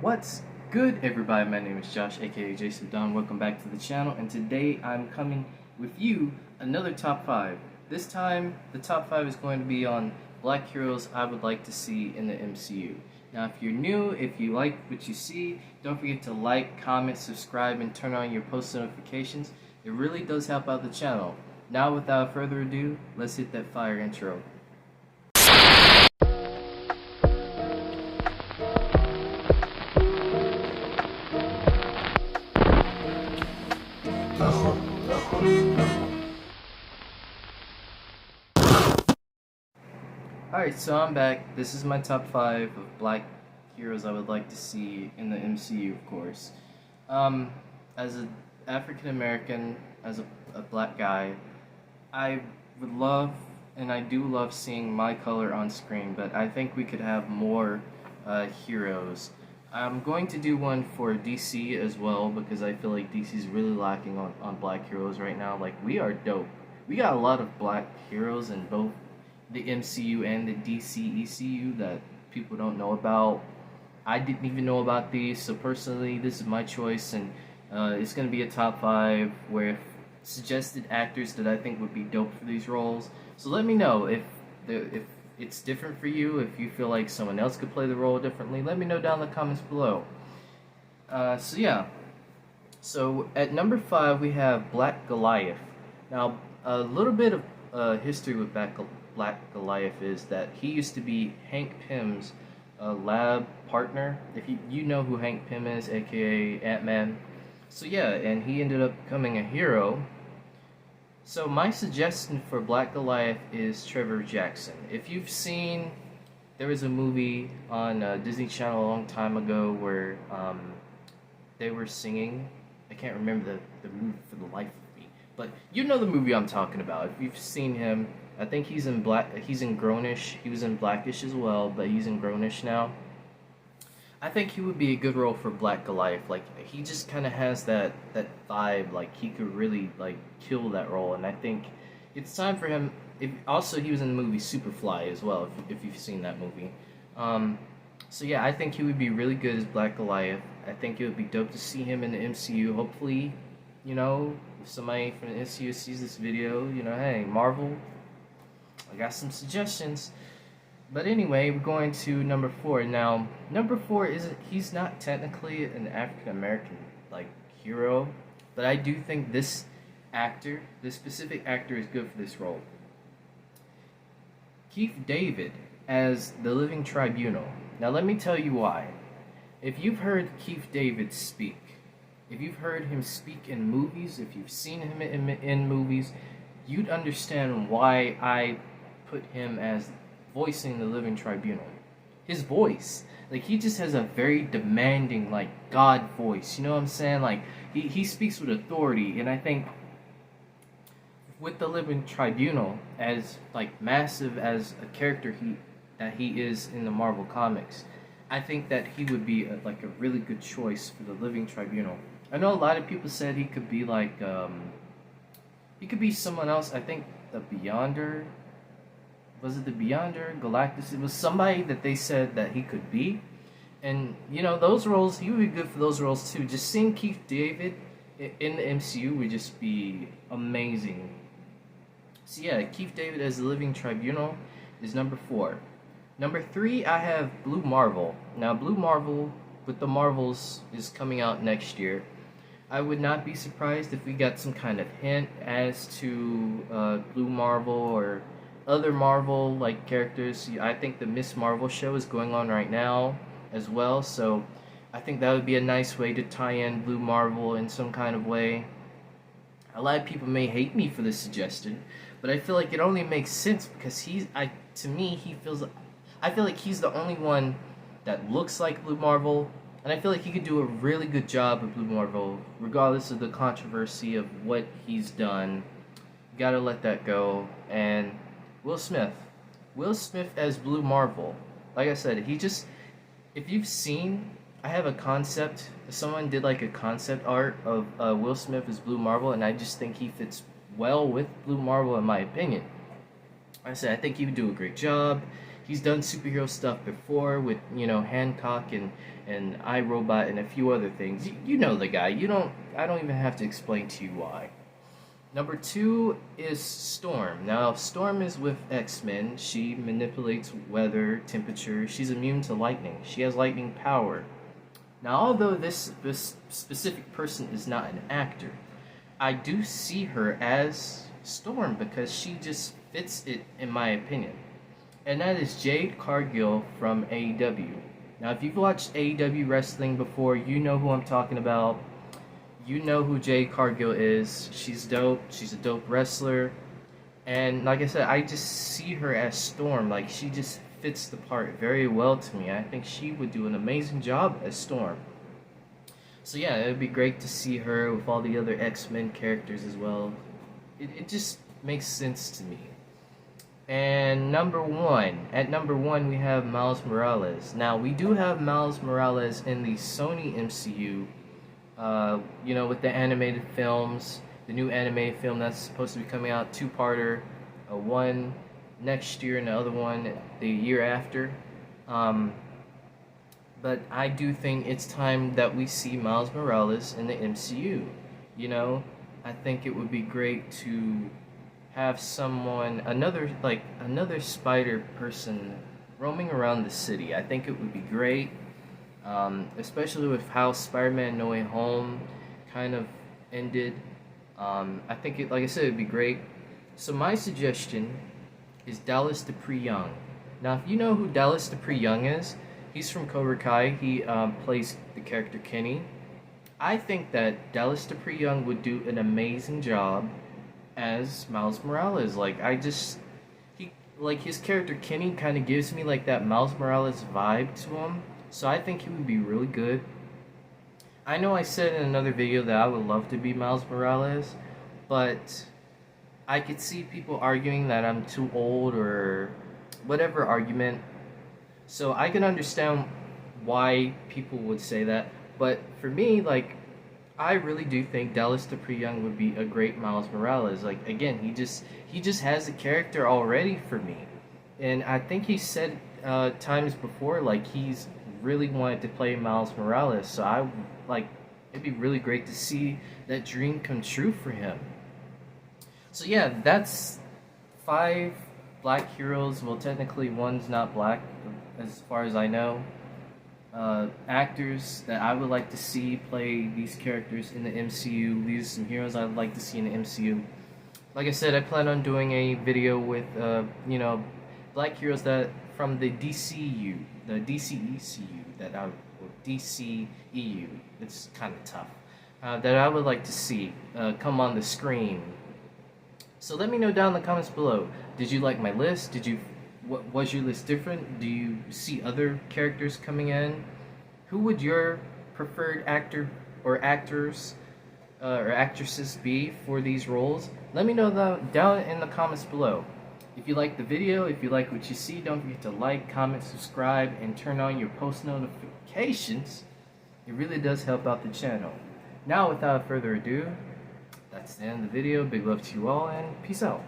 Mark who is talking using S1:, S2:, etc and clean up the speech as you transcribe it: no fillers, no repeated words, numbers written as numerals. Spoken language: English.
S1: What's good, everybody? My name is Josh, aka JaceTheDon. Welcome back to the channel, and today I'm coming with you another top 5. This time, the top 5 is going to be on black heroes I would like to see in the MCU. Now, if you're new, if you like what you see, don't forget to like, comment, subscribe, and turn on your post notifications. It really does help out the channel. Now, without further ado, let's hit that fire intro. Alright, so I'm back. This is my top 5 of black heroes I would like to see in the MCU, of course. As an African American, as a black guy, I would love, and I do love seeing my color on screen, but I think we could have more heroes. I'm going to do one for DC as well, because I feel like DC is really lacking on black heroes right now. Like, we are dope. We got a lot of black heroes in both the MCU and the DC ECU that people don't know about. I didn't even know about these, so personally, this is my choice, and it's going to be a top 5 with suggested actors that I think would be dope for these roles. So let me know if it's different for you, if you feel like someone else could play the role differently. Let me know down in the comments below. So yeah. So at number 5 we have Black Goliath. Now, a little bit of history with Black Goliath is that he used to be Hank Pym's lab partner. If you know who Hank Pym is, aka Ant-Man. So yeah, and he ended up becoming a hero. So my suggestion for Black Goliath is Trevor Jackson. If you've seen, there was a movie on Disney Channel a long time ago where they were singing. I can't remember the movie for the life of me, but you know the movie I'm talking about. If you've seen him, I think he's in Grownish. He was in Blackish as well, but he's in Grownish now. I think he would be a good role for Black Goliath. Like, he just kind of has that vibe. Like, he could really like kill that role, and I think it's time for him. Also, he was in the movie Superfly as well. If you've seen that movie. So yeah, I think he would be really good as Black Goliath. I think it would be dope to see him in the MCU. Hopefully, you know, if somebody from the MCU sees this video, you know, hey, Marvel, I got some suggestions. But anyway, we're going to number 4. Now, number 4 he's not technically an African American like hero, but I do think this specific actor is good for this role. Keith David as the Living Tribunal. Now let me tell you why. If you've heard Keith David speak, if you've heard him speak in movies, if you've seen him in movies, you'd understand why I put him as voicing the Living Tribunal. His voice, like, he just has a very demanding, like, God voice, you know what I'm saying? Like, he speaks with authority, and I think with the Living Tribunal, as like massive as a character he is in the Marvel comics, I think that he would be a really good choice for the Living Tribunal. I know a lot of people said he could be like he could be someone else. I think the Beyonder. Was it the Beyonder? Galactus? It was somebody that they said that he could be. And, you know, those roles, he would be good for those roles too. Just seeing Keith David in the MCU would just be amazing. So yeah, Keith David as the Living Tribunal is number 4. Number 3, I have Blue Marvel. Now, Blue Marvel with the Marvels is coming out next year. I would not be surprised if we got some kind of hint as to Blue Marvel or other Marvel like characters. I think the Miss Marvel show is going on right now as well, so I think that would be a nice way to tie in Blue Marvel in some kind of way. A lot of people may hate me for this suggestion, but I feel like it only makes sense because I feel like he's the only one that looks like Blue Marvel, and I feel like he could do a really good job of Blue Marvel regardless of the controversy of what he's done. You gotta let that go. And Will Smith as Blue Marvel. Like I said, if you've seen, I have a concept, someone did like a concept art of Will Smith as Blue Marvel, and I just think he fits well with Blue Marvel in my opinion. Like I said, I think he would do a great job. He's done superhero stuff before with, you know, Hancock and iRobot and a few other things. You know the guy. I don't even have to explain to you why. Number 2 is Storm. Now, Storm is with X-Men. She manipulates weather, temperature. She's immune to lightning. She has lightning power. Now, although this specific person is not an actor, I do see her as Storm because she just fits it, in my opinion. And that is Jade Cargill from AEW. Now, if you've watched AEW wrestling before, you know who I'm talking about. You know who Jade Cargill is. She's dope. She's a dope wrestler. And like I said, I just see her as Storm. Like, she just fits the part very well to me. I think she would do an amazing job as Storm. So yeah, it would be great to see her with all the other X-Men characters as well. It just makes sense to me. And at number one, we have Miles Morales. Now, we do have Miles Morales in the Sony MCU. You know, with the animated films, the new animated film that's supposed to be coming out, 2-parter, one next year and the other one the year after. But I do think it's time that we see Miles Morales in the MCU. You know, I think it would be great to have another spider person roaming around the city. I think it would be great. Especially with how Spider-Man No Way Home kind of ended. I think, like I said, it'd be great. So my suggestion is Dallas Dupree Young. Now, if you know who Dallas Dupree Young is, he's from Cobra Kai. He plays the character Kenny. I think that Dallas Dupree Young would do an amazing job as Miles Morales. His character Kenny kind of gives me like that Miles Morales vibe to him. So I think he would be really good. I know I said in another video that I would love to be Miles Morales, but I could see people arguing that I'm too old or whatever argument. So I can understand why people would say that. But for me, like, I really do think Dallas Dupree Young would be a great Miles Morales. Like, again, he just has a character already for me. And I think he said times before, like, he's really wanted to play Miles Morales, so it'd be really great to see that dream come true for him. So yeah, that's 5 black heroes. Well, technically one's not black, as far as I know. Actors that I would like to see play these characters in the MCU. These are some heroes I would like to see in the MCU. Like I said, I plan on doing a video with black heroes that from the DCU, the DCECU, DCEU. It's kind of tough. That I would like to see come on the screen. So let me know down in the comments below. Did you like my list? Was your list different? Do you see other characters coming in? Who would your preferred actor or actors or actresses be for these roles? Let me know down in the comments below. If you like the video, if you like what you see, don't forget to like, comment, subscribe, and turn on your post notifications. It really does help out the channel. Now, without further ado, that's the end of the video. Big love to you all, and peace out.